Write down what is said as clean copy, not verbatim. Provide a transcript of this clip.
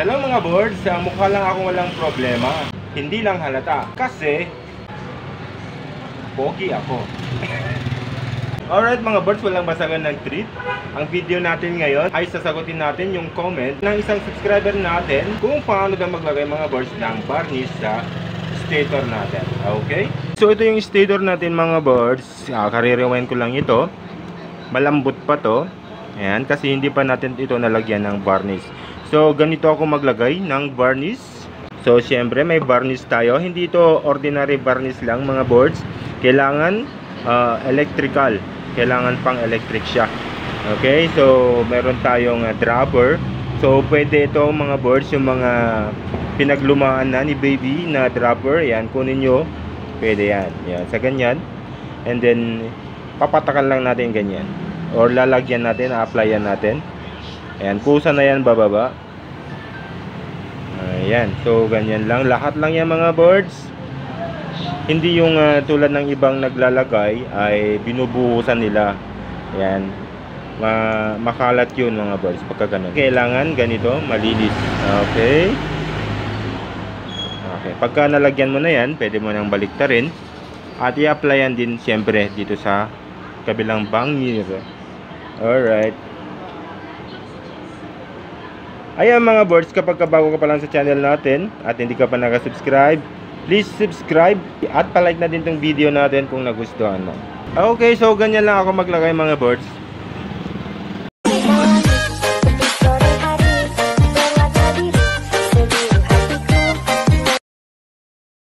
Hello mga boards, mukha lang akong walang problema. Hindi lang halata kasi pogi ako. Alright mga boards, walang basagan ng treat. Ang video natin ngayon ay sasagutin natin yung comment ng isang subscriber natin kung paano daw maglagay mga boards ng varnish sa stator natin. Okay? So ito yung stator natin mga boards. Kare-rewind ko lang ito. Malambot pa to. Ayan, kasi hindi pa natin ito nalagyan ng varnish. So ganito ako maglagay ng varnish. So syempre may varnish tayo. Hindi ito ordinary varnish lang mga boards. Kailangan electrical. Kailangan pang electric siya. Okay, so meron tayong dropper. So pwede ito mga boards, yung mga pinaglumaan na ni baby na dropper. Yan, kunin nyo. Pwede yan. Yan, sa ganyan. And then papatakan lang natin ganyan. Or lalagyan natin, applyan natin. Ayan, kusa na yan bababa. Ayan, so ganyan lang. Lahat lang yan mga boards. Hindi yung tulad ng ibang naglalagay ay binubuhusan nila. Ayan, makalat yun mga boards pagka ganun. Kailangan ganito, malinis. Okay. Okay, pagka nalagyan mo na yan, pwede mo nang baliktarin. At i-applyan din siyempre dito sa kabilang bangir. Alright. Ayan mga boards, kapag bago ka pa lang sa channel natin at hindi ka pa nakasubscribe, please subscribe at palike na din tong video natin kung nagustuhan mo. Okay, so ganyan lang ako maglagay mga boards.